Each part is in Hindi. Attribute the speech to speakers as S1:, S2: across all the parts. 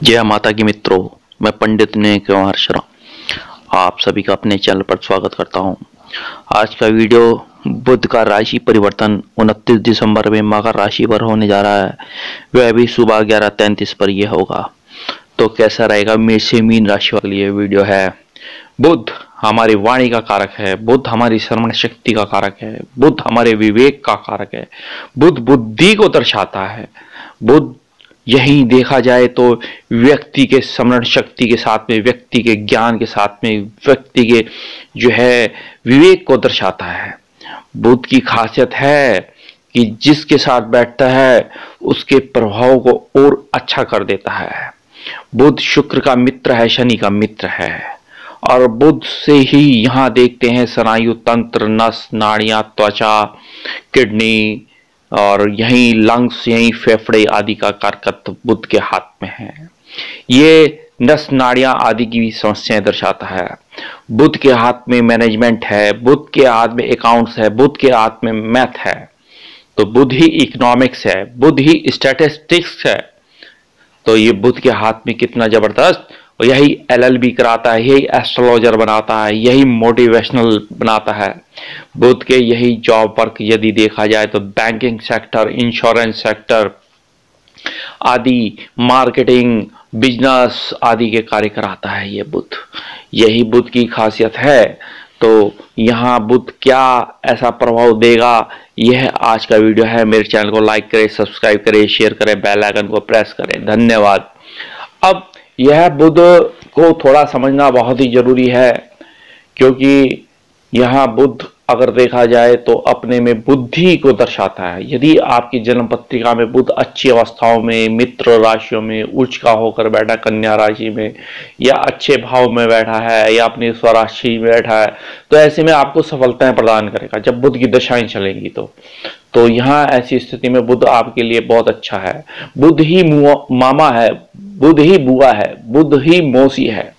S1: जय माता की मित्रों, मैं पंडित नील कुमार शर्मा आप सभी का अपने चैनल पर स्वागत करता हूं। आज का वीडियो बुध का राशि परिवर्तन 29 दिसंबर में मकर राशि पर होने जा रहा है। वह भी सुबह 11:33 पर यह होगा। तो कैसा रहेगा मेष से मीन राशि के लिए वीडियो है। बुध हमारी वाणी का कारक है, बुध हमारी श्रवण शक्ति का कारक है, बुध हमारे विवेक का कारक है, बुध बुद्धि को दर्शाता है। बुध यही देखा जाए तो व्यक्ति के स्मरण शक्ति के साथ में, व्यक्ति के ज्ञान के साथ में, व्यक्ति के जो है विवेक को दर्शाता है। बुध की खासियत है कि जिसके साथ बैठता है उसके प्रभाव को और अच्छा कर देता है। बुध शुक्र का मित्र है, शनि का मित्र है। और बुध से ही यहां देखते हैं स्नायु तंत्र, नस नाड़ियां, त्वचा, किडनी और यही लंग्स, यही फेफड़े आदि का कारकत्व बुध के हाथ में है। ये नस नाड़ियां आदि की भी समस्याएं दर्शाता है। बुध के हाथ में मैनेजमेंट है, बुध के हाथ में अकाउंट्स है, बुध के हाथ में मैथ है। तो बुध ही इकोनॉमिक्स है, बुध ही स्टैटिस्टिक्स है। तो ये बुध के हाथ में कितना जबरदस्त। और यही एलएलबी कराता है, यही एस्ट्रोलॉजर बनाता है, यही मोटिवेशनल बनाता है। बुध के यही जॉब वर्क यदि देखा जाए तो बैंकिंग सेक्टर, इंश्योरेंस सेक्टर आदि, मार्केटिंग, बिजनेस आदि के कार्य कराता है ये बुध। यही बुध की खासियत है। तो यहाँ बुध क्या ऐसा प्रभाव देगा, यह आज का वीडियो है। मेरे चैनल को लाइक करें, सब्सक्राइब करें, शेयर करें, बेल आइकन को प्रेस करें। धन्यवाद। अब यह बुध को थोड़ा समझना बहुत ही जरूरी है, क्योंकि यहाँ बुध अगर देखा जाए तो अपने में बुद्धि को दर्शाता है। यदि आपकी जन्म पत्रिका में बुध अच्छी अवस्थाओं में, मित्र राशियों में उच्च का होकर बैठा, कन्या राशि में या अच्छे भाव में बैठा है या अपनी स्वराशि में बैठा है, तो ऐसे में आपको सफलताएं प्रदान करेगा जब बुध की दशाएं चलेंगी। तो यहाँ ऐसी स्थिति में बुध आपके लिए बहुत अच्छा है। बुध ही मामा है, बुध ही बुआ है, बुध ही मौसी है।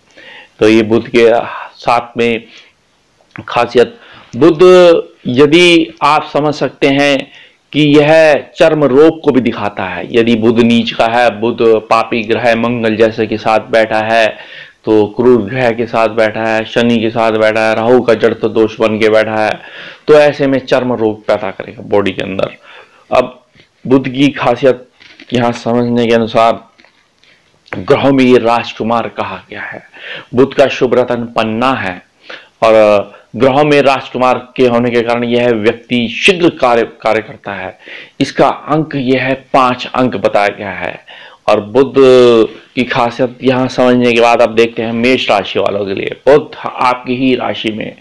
S1: तो ये बुध के साथ में खासियत, बुध यदि आप समझ सकते हैं कि यह चर्म रोग को भी दिखाता है। यदि बुध नीच का है, बुध पापी ग्रह मंगल जैसे के साथ बैठा है, तो क्रूर ग्रह के साथ बैठा है, शनि के साथ बैठा है, राहु का जड़ तो दोष बन के बैठा है, तो ऐसे में चर्म रोग पैदा करेगा बॉडी के अंदर। अब बुध की खासियत यहाँ समझने के अनुसार ग्रहों में ये राजकुमार कहा गया है। बुध का शुभ रत्न पन्ना है और ग्रहों में राजकुमार के होने के कारण यह व्यक्ति शीघ्र कार्य करता है। इसका अंक यह है 5 अंक बताया गया है। और बुध की खासियत यहाँ समझने के बाद अब देखते हैं मेष राशि वालों के लिए। बुध आपकी ही राशि में,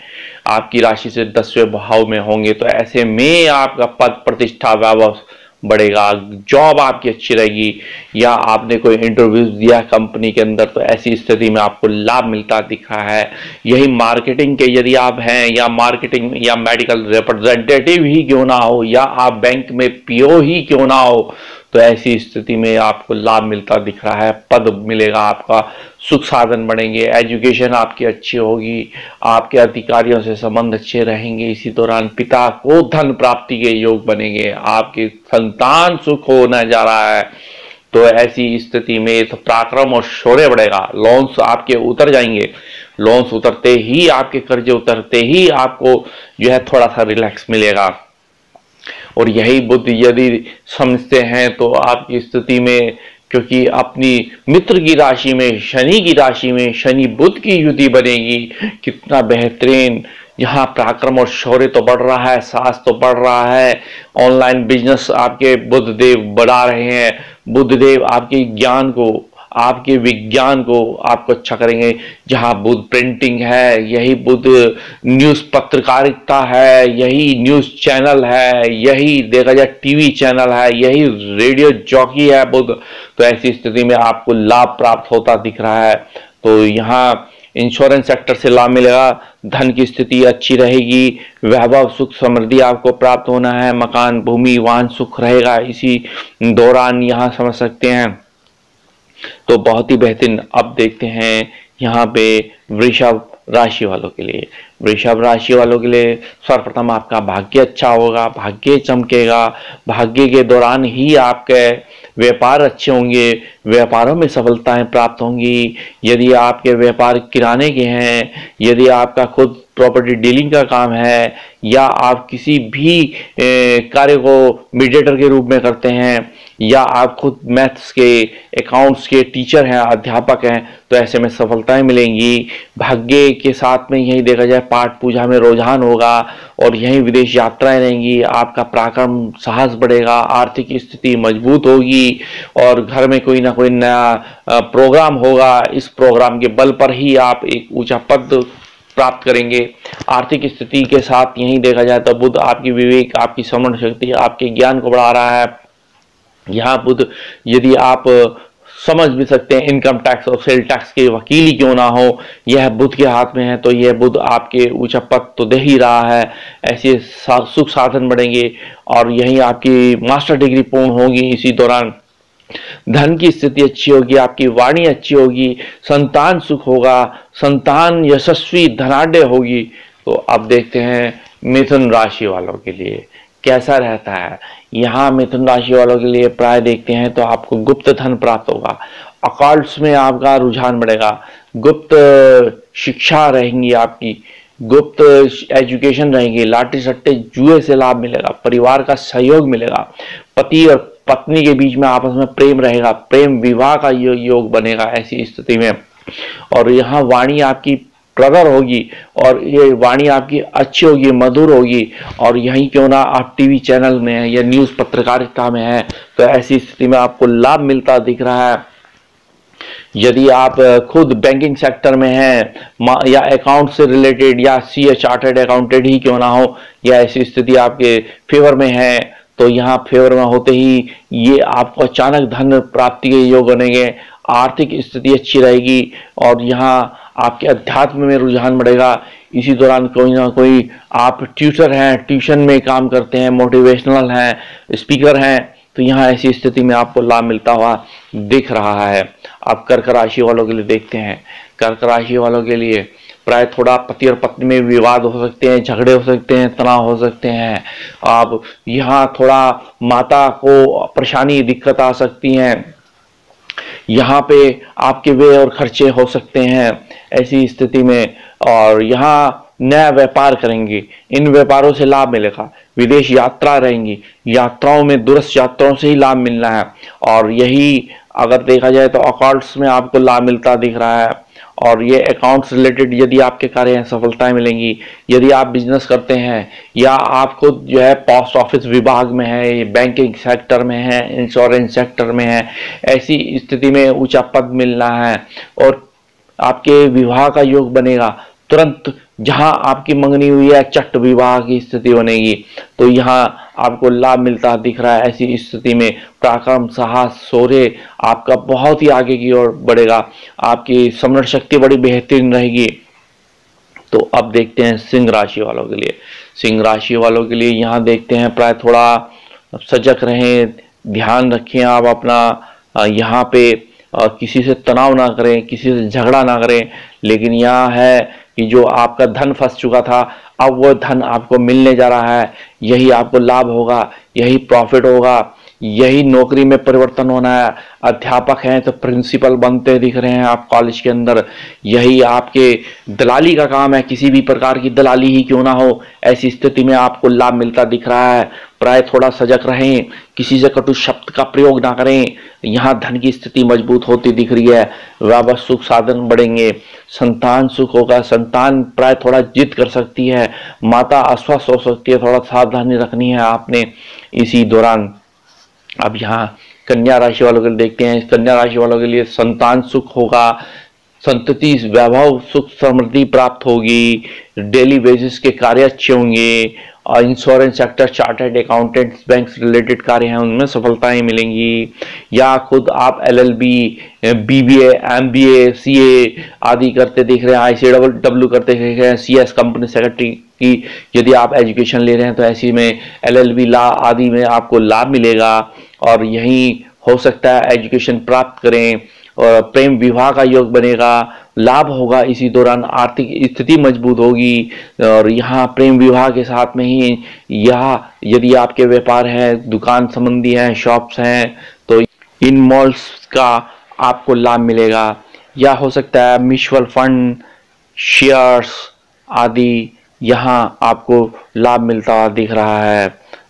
S1: आपकी राशि से 10वें भाव में होंगे, तो ऐसे में आपका पद प्रतिष्ठा वैभव बढ़ेगा, जॉब आपकी अच्छी रहेगी, या आपने कोई इंटरव्यू दिया कंपनी के अंदर, तो ऐसी स्थिति में आपको लाभ मिलता दिख रहा है। यही मार्केटिंग के यदि आप हैं, या मार्केटिंग या मेडिकल रिप्रेजेंटेटिव ही क्यों ना हो, या आप बैंक में पीओ ही क्यों ना हो, तो ऐसी स्थिति में आपको लाभ मिलता दिख रहा है। पद मिलेगा, आपका सुख साधन बढ़ेंगे, एजुकेशन आपकी अच्छी होगी, आपके अधिकारियों से संबंध अच्छे रहेंगे। इसी दौरान पिता को धन प्राप्ति के योग बनेंगे, आपके संतान सुख होने जा रहा है। तो ऐसी स्थिति में तो पराक्रम और शौर्य बढ़ेगा। लोन्स आपके उतर जाएंगे, लोन्स उतरते ही, आपके कर्जे उतरते ही आपको जो है थोड़ा सा रिलैक्स मिलेगा। और यही बुध यदि समझते हैं तो आपकी स्थिति में, क्योंकि अपनी मित्र की राशि में, शनि की राशि में शनि बुध की युति बनेगी, कितना बेहतरीन। यहाँ पराक्रम और शौर्य तो बढ़ रहा है, साहस तो बढ़ रहा है। ऑनलाइन बिजनेस आपके बुध देव बढ़ा रहे हैं। बुध देव आपके ज्ञान को, आपके विज्ञान को आपको अच्छा करेंगे। जहां बुध प्रिंटिंग है, यही बुध न्यूज पत्रकारिता है, यही न्यूज चैनल है, यही देखा जाए टीवी चैनल है, यही रेडियो जॉकी है बुध। तो ऐसी स्थिति में आपको लाभ प्राप्त होता दिख रहा है। तो यहाँ इंश्योरेंस सेक्टर से लाभ मिलेगा, धन की स्थिति अच्छी रहेगी, वैभव सुख समृद्धि आपको प्राप्त होना है, मकान भूमि वाहन सुख रहेगा इसी दौरान, यहाँ समझ सकते हैं। तो बहुत ही बेहतरीन। अब देखते हैं यहाँ पे वृषभ राशि वालों के लिए, वृषभ राशि वालों के लिए सर्वप्रथम आपका भाग्य अच्छा होगा, भाग्य चमकेगा। भाग्य के दौरान ही आपके व्यापार अच्छे होंगे, व्यापारों में सफलताएं प्राप्त होंगी। यदि आपके व्यापार किराने के हैं, यदि आपका खुद प्रॉपर्टी डीलिंग का काम है, या आप किसी भी कार्य को मीडिएटर के रूप में करते हैं, या आप खुद मैथ्स के, अकाउंट्स के टीचर हैं, अध्यापक हैं, तो ऐसे में सफलताएं मिलेंगी। भाग्य के साथ में यही देखा जाए पाठ पूजा में रुझान होगा और यही विदेश यात्राएं रहेंगी। आपका पराक्रम साहस बढ़ेगा, आर्थिक स्थिति मजबूत होगी और घर में कोई ना कोई नया प्रोग्राम होगा। इस प्रोग्राम के बल पर ही आप एक ऊंचा पद प्राप्त करेंगे। आर्थिक स्थिति के साथ यही देखा जाए तो बुध आपकी विवेक, आपकी समझ शक्ति, आपके ज्ञान को बढ़ा रहा है। यहाँ बुध, यदि आप समझ भी सकते हैं इनकम टैक्स और सेल टैक्स के वकील ही क्यों ना हो, यह बुध के हाथ में है, तो यह बुध आपके ऊंचा पद तो दे ही रहा है। ऐसे सुख साधन बढ़ेंगे और यही आपकी मास्टर डिग्री पूर्ण होगी। इसी दौरान धन की स्थिति अच्छी होगी, आपकी वाणी अच्छी होगी, संतान सुख होगा, संतान यशस्वी धनाढ्य होगी। तो अब देखते हैं मिथुन राशि वालों के लिए कैसा रहता है। यहाँ मिथुन राशि वालों के लिए प्राय देखते हैं तो आपको गुप्त धन प्राप्त होगा, अकाउंट्स में आपका रुझान बढ़ेगा, गुप्त शिक्षा रहेंगी आपकी, गुप्त एजुकेशन रहेंगी, लाठी सट्टे जुए से लाभ मिलेगा, परिवार का सहयोग मिलेगा, पति और पत्नी के बीच में आपस में प्रेम रहेगा, प्रेम विवाह का योग बनेगा ऐसी स्थिति में। और यहाँ वाणी आपकी प्रगर होगी और ये वाणी आपकी अच्छी होगी, मधुर होगी। और यही क्यों ना आप टीवी चैनल में है या न्यूज़ पत्रकारिता में है, तो ऐसी स्थिति में आपको लाभ मिलता दिख रहा है। यदि आप खुद बैंकिंग सेक्टर में हैं या अकाउंट से रिलेटेड या सीए चार्टर्ड अकाउंटेंट ही क्यों ना हो, या ऐसी स्थिति आपके फेवर में है, तो यहाँ फेवर में होते ही ये आपको अचानक धन प्राप्ति के योग बनेंगे, आर्थिक स्थिति अच्छी रहेगी और यहाँ आपके अध्यात्म में रुझान बढ़ेगा। इसी दौरान कोई ना कोई आप ट्यूटर हैं, ट्यूशन में काम करते हैं, मोटिवेशनल हैं, स्पीकर हैं, तो यहाँ ऐसी स्थिति में आपको लाभ मिलता हुआ दिख रहा है। अब कर्क राशि वालों के लिए देखते हैं। कर्क राशि वालों के लिए प्राय थोड़ा पति और पत्नी में विवाद हो सकते हैं, झगड़े हो सकते हैं, तनाव हो सकते हैं। अब यहाँ थोड़ा माता को परेशानी, दिक्कत आ सकती हैं, यहाँ पे आपके व्यय और खर्चे हो सकते हैं ऐसी स्थिति में। और यहाँ नया व्यापार करेंगे, इन व्यापारों से लाभ मिलेगा, विदेश यात्रा रहेंगी, यात्राओं में दूरस्थ यात्राओं से ही लाभ मिलना है। और यही अगर देखा जाए तो अकाउंट्स में आपको लाभ मिलता दिख रहा है और ये अकाउंट्स रिलेटेड यदि आपके कार्य हैं सफलताएं मिलेंगी। यदि आप बिजनेस करते हैं या आप खुद जो है पोस्ट ऑफिस विभाग में है, बैंकिंग सेक्टर में है, इंश्योरेंस सेक्टर में है, ऐसी स्थिति में ऊंचा पद मिलना है और आपके विवाह का योग बनेगा। तुरंत जहां आपकी मंगनी हुई है चट विवाह की स्थिति बनेगी, तो यहाँ आपको लाभ मिलता दिख रहा है। ऐसी स्थिति में पराक्रम, साहस, शौर्य आपका बहुत ही आगे की ओर बढ़ेगा, आपकी स्मरण शक्ति बड़ी बेहतरीन रहेगी। तो अब देखते हैं सिंह राशि वालों के लिए। सिंह राशि वालों के लिए यहाँ देखते हैं प्राय थोड़ा सजग रहें, ध्यान रखें आप अपना, यहाँ पे किसी से तनाव ना करें, किसी से झगड़ा ना करें। लेकिन यहाँ है कि जो आपका धन फंस चुका था, अब वो धन आपको मिलने जा रहा है, यही आपको लाभ होगा, यही प्रॉफिट होगा, यही नौकरी में परिवर्तन होना है। अध्यापक हैं तो प्रिंसिपल बनते दिख रहे हैं आप कॉलेज के अंदर, यही आपके दलाली का काम है, किसी भी प्रकार की दलाली ही क्यों ना हो, ऐसी स्थिति में आपको लाभ मिलता दिख रहा है। प्राय थोड़ा सजग रहें, किसी से कटु शब्द का प्रयोग ना करें। यहाँ धन की स्थिति मजबूत होती दिख रही है, वह सुख साधन बढ़ेंगे, संतान सुख होगा, संतान प्राय थोड़ा जिद कर सकती है, माता अस्वस्थ हो सकती है, थोड़ा सावधानी रखनी है आपने इसी दौरान। अब यहाँ कन्या राशि वालों के लिए देखते हैं। कन्या राशि वालों के लिए संतान सुख होगा, संतति वैभव, सुख समृद्धि प्राप्त होगी, डेली बेसिस के कार्य अच्छे होंगे और insurance sector, chartered accountants, bank related कार्य हैं उनमें सफलताएं मिलेंगी। या खुद आप LLB, BBA, MBA, CA आदि करते दिख रहे हैं, ICAW करते दिख रहे हैं, CS कंपनी सेक्रेटरी की यदि आप एजुकेशन ले रहे हैं तो ऐसी में LLB ला आदि में आपको लाभ मिलेगा और यही हो सकता है एजुकेशन प्राप्त करें और प्रेम विवाह का योग बनेगा, लाभ होगा। इसी दौरान आर्थिक स्थिति मजबूत होगी। और यहाँ प्रेम विवाह के साथ में ही यह यदि आपके व्यापार है, दुकान संबंधी है, शॉप्स हैं, तो इन मॉल्स का आपको लाभ मिलेगा। या हो सकता है म्यूचुअल फंड, शेयर्स आदि यहाँ आपको लाभ मिलता हुआ दिख रहा है।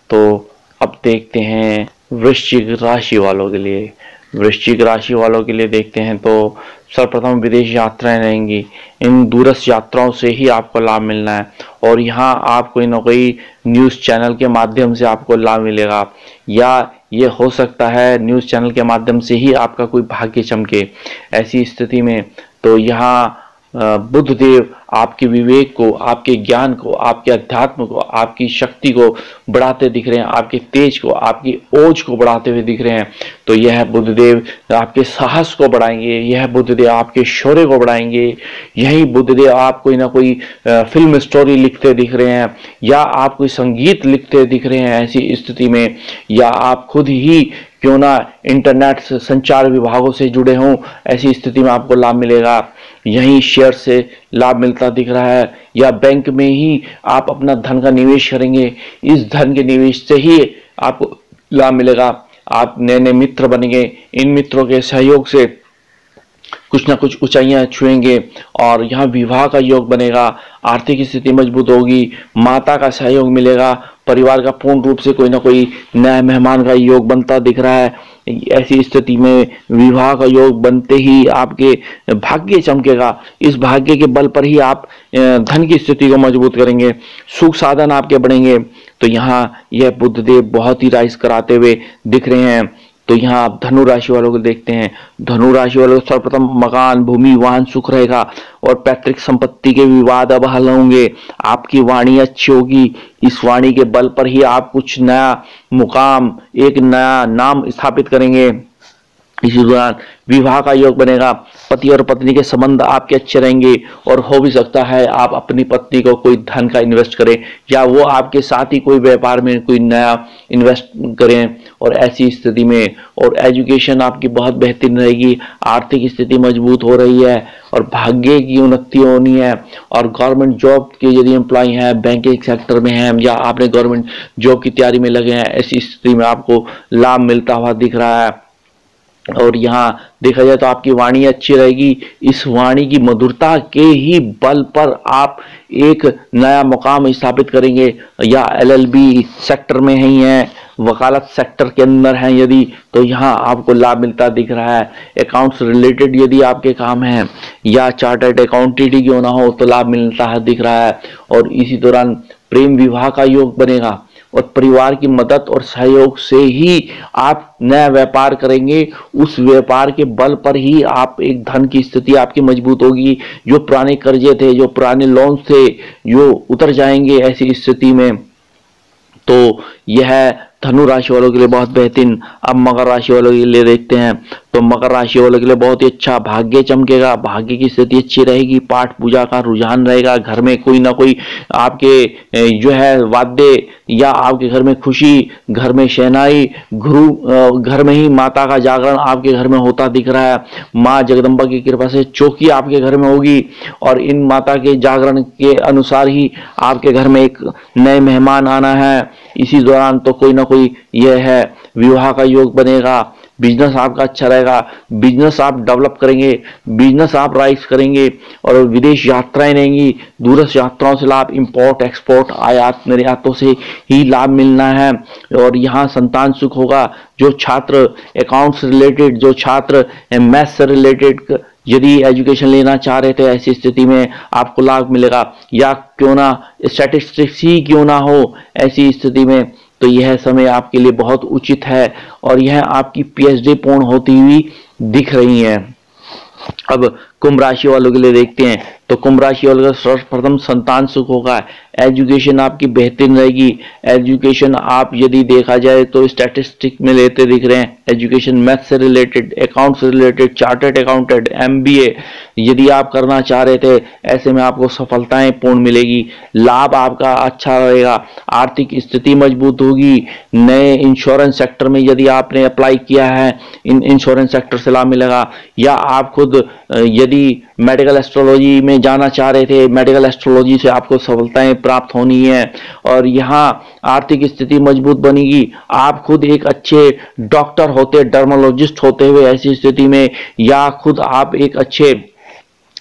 S1: तो अब देखते हैं वृश्चिक राशि वालों के लिए। वृश्चिक राशि वालों के लिए देखते हैं तो सर्वप्रथम विदेश यात्राएं रहेंगी। इन दूरस्थ यात्राओं से ही आपको लाभ मिलना है और यहाँ आप कोई ना कोई न्यूज़ चैनल के माध्यम से आपको लाभ मिलेगा, या ये हो सकता है न्यूज़ चैनल के माध्यम से ही आपका कोई भाग्य चमके। ऐसी स्थिति में तो यहाँ बुध देव आपके विवेक को, आपके ज्ञान को, आपके अध्यात्म को, आपकी शक्ति को बढ़ाते दिख रहे हैं, आपके तेज को, आपकी ओज को बढ़ाते हुए दिख रहे हैं। तो यह बुध देव आपके साहस को बढ़ाएंगे, यह बुध देव आपके शौर्य को बढ़ाएंगे। यही बुध देव आप कोई ना कोई फिल्म स्टोरी लिखते दिख रहे हैं, या आप कोई संगीत लिखते दिख रहे हैं ऐसी स्थिति में, या आप खुद ही क्यों ना इंटरनेट से संचार विभागों से जुड़े हों, ऐसी स्थिति में आपको लाभ मिलेगा। यहीं शेयर से लाभ मिलता दिख रहा है, या बैंक में ही आप अपना धन का निवेश करेंगे, इस धन के निवेश से ही आपको लाभ मिलेगा। आप नए नए मित्र बनेंगे, इन मित्रों के सहयोग से कुछ ना कुछ ऊंचाइयां छुएंगे। और यहाँ विवाह का योग बनेगा, आर्थिक स्थिति मजबूत होगी, माता का सहयोग मिलेगा, परिवार का पूर्ण रूप से कोई ना कोई नया मेहमान का योग बनता दिख रहा है। ऐसी स्थिति में विवाह का योग बनते ही आपके भाग्य चमकेगा। इस भाग्य के बल पर ही आप धन की स्थिति को मजबूत करेंगे, सुख साधन आपके बढ़ेंगे। तो यहाँ यह बुध देव बहुत ही राइज कराते हुए दिख रहे हैं। तो यहाँ आप धनु राशि वालों को देखते हैं। धनु राशि वालों को सर्वप्रथम मकान, भूमि, वाहन सुख रहेगा और पैतृक संपत्ति के विवाद अब हल होंगे। आपकी वाणी अच्छी होगी, इस वाणी के बल पर ही आप कुछ नया मुकाम, एक नया नाम स्थापित करेंगे। इसी दौरान विवाह का योग बनेगा, पति और पत्नी के संबंध आपके अच्छे रहेंगे और हो भी सकता है आप अपनी पत्नी को कोई धन का इन्वेस्ट करें, या वो आपके साथ ही कोई व्यापार में कोई नया इन्वेस्ट करें। और ऐसी स्थिति में और एजुकेशन आपकी बहुत बेहतरीन रहेगी, आर्थिक स्थिति मजबूत हो रही है और भाग्य की उन्नति होनी है। और गवर्नमेंट जॉब के यदि एम्प्लॉय हैं, बैंकिंग सेक्टर में हैं, या आपने गवर्नमेंट जॉब की तैयारी में लगे हैं, ऐसी स्थिति में आपको लाभ मिलता हुआ दिख रहा है। और यहाँ देखा जाए तो आपकी वाणी अच्छी रहेगी, इस वाणी की मधुरता के ही बल पर आप एक नया मुकाम स्थापित करेंगे। या LLB सेक्टर में ही हैं, वकालत सेक्टर के अंदर हैं यदि, तो यहाँ आपको लाभ मिलता दिख रहा है। अकाउंट्स रिलेटेड यदि आपके काम हैं, या चार्टर्ड अकाउंटेंट ही क्यों ना हो, तो लाभ मिलता है दिख रहा है। और इसी दौरान प्रेम विवाह का योग बनेगा और परिवार की मदद और सहयोग से ही आप नया व्यापार करेंगे। उस व्यापार के बल पर ही आप एक धन की स्थिति आपकी मजबूत होगी। जो पुराने कर्जे थे, जो पुराने लोन थे, जो उतर जाएंगे ऐसी स्थिति में। तो यह धनु राशि वालों के लिए बहुत बेहतरीन। अब मकर राशि वालों के लिए देखते हैं। तो मकर राशि वालों के लिए बहुत ही अच्छा, भाग्य चमकेगा, भाग्य की स्थिति अच्छी रहेगी, पाठ पूजा का रुझान रहेगा, घर में कोई ना कोई आपके जो है वाद्य, या आपके घर में खुशी, घर में शहनाई, घर में ही माता का जागरण आपके घर में होता दिख रहा है। माँ जगदम्बा की कृपा से चौकी आपके घर में होगी और इन माता के जागरण के अनुसार ही आपके घर में एक नए मेहमान आना है। इसी दौरान तो कोई ना कोई यह है विवाह का योग बनेगा, बिजनेस आपका अच्छा रहेगा, बिजनेस आप डेवलप करेंगे, बिजनेस आप राइज करेंगे और विदेश यात्राएं रहेंगी। दूरस्थ यात्राओं से लाभ, इंपोर्ट एक्सपोर्ट, आयात निर्यातों से ही लाभ मिलना है। और यहाँ संतान सुख होगा। जो छात्र अकाउंट्स रिलेटेड, जो छात्र मैथ्स से रिलेटेड यदि एजुकेशन लेना चाह रहे थे, ऐसी स्थिति में आपको लाभ मिलेगा। या क्यों ना स्टैटिस्टिक्स ही क्यों ना हो, ऐसी स्थिति में तो यह समय आपके लिए बहुत उचित है और यह आपकी PhD पूर्ण होती हुई दिख रही है। अब कुंभ राशि वालों के लिए देखते हैं। तो कुंभ राशि वालों का सर्वप्रथम संतान सुख होगा, एजुकेशन आपकी बेहतरीन रहेगी। एजुकेशन आप यदि देखा जाए तो स्टैटिस्टिक में लेते दिख रहे हैं, एजुकेशन मैथ से रिलेटेड, अकाउंट से रिलेटेड, चार्टर्ड अकाउंटेंट, एमबीए यदि आप करना चाह रहे थे, ऐसे में आपको सफलताएं पूर्ण मिलेगी, लाभ आपका अच्छा रहेगा, आर्थिक स्थिति मजबूत होगी। नए इंश्योरेंस सेक्टर में यदि आपने अप्लाई किया है, इंश्योरेंस सेक्टर से लाभ मिलेगा, या आप खुद यदि मेडिकल एस्ट्रोलॉजी में जाना चाह रहे थे, मेडिकल एस्ट्रोलॉजी से आपको सफलताएं प्राप्त होनी है और यहाँ आर्थिक स्थिति मजबूत बनेगी। आप खुद एक अच्छे डॉक्टर होते, डर्मोलॉजिस्ट होते हुए ऐसी स्थिति में, या खुद आप एक अच्छे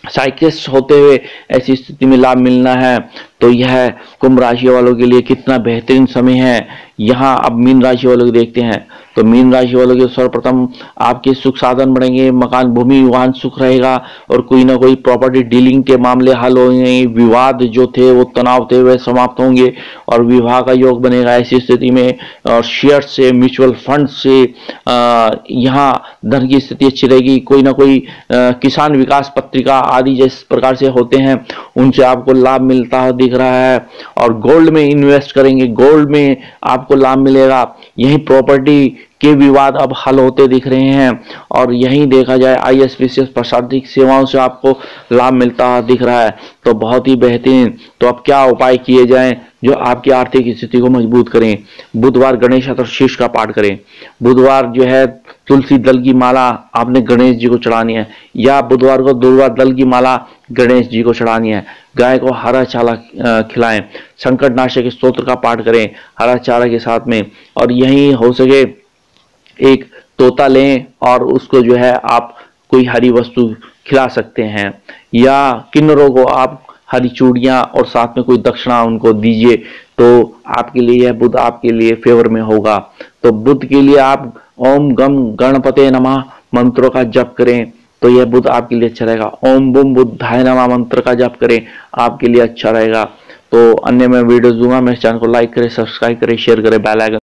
S1: साइकिस्ट होते हुए ऐसी स्थिति में लाभ मिलना है। तो यह कुंभ राशि वालों के लिए कितना बेहतरीन समय है। यहाँ अब मीन राशि वालों को देखते हैं। तो मीन राशि वालों के सर्वप्रथम आपके सुख साधन बढ़ेंगे, मकान भूमि वाहन सुख रहेगा और कोई ना कोई प्रॉपर्टी डीलिंग के मामले हल होंगे, विवाद जो थे वो तनाव थे वह समाप्त होंगे और विवाह का योग बनेगा ऐसी स्थिति में। और शेयर से, म्यूचुअल फंड से यहाँ धन की स्थिति अच्छी रहेगी। कोई ना कोई किसान विकास पत्रिका आदि जिस प्रकार से होते हैं उनसे आपको लाभ मिलता है दिख रहा है। और गोल्ड में इन्वेस्ट करेंगे, गोल्ड में आपको लाभ मिलेगा। यही प्रॉपर्टी के विवाद अब हल होते दिख रहे हैं और यहीं देखा जाए ISPCS प्रशासनिक सेवाओं से आपको लाभ मिलता दिख रहा है। तो बहुत ही बेहतरीन। तो अब क्या उपाय किए जाएं जो आपकी आर्थिक स्थिति को मजबूत करें? बुधवार गणेश चतुर्थी का पाठ करें। बुधवार जो है तुलसी दल की माला आपने गणेश जी को चढ़ानी है, या बुधवार को दुर्वा दल की माला गणेश जी को चढ़ानी है। गाय को हरा चारा खिलाएं, संकट नाशक स्तोत्र का पाठ करें हरा चारा के साथ में। और यहीं हो सके एक तोता लें और उसको जो है आप कोई हरी वस्तु खिला सकते हैं, या किन्नरों को आप हरी चूड़ियां और साथ में कोई दक्षिणा उनको दीजिए। तो आपके लिए यह बुध आपके लिए फेवर में होगा। तो बुध के लिए आप ओम गम गणपते नमः मंत्रों का जप करें तो यह बुध आपके लिए अच्छा रहेगा। ओम बुम बुद्धाय नमः मंत्र का जप करें, आपके लिए अच्छा रहेगा। तो अन्य मैं वीडियोस दूंगा, मेरे चैनल को लाइक करें, सब्सक्राइब करें, शेयर करें, बेल आइकन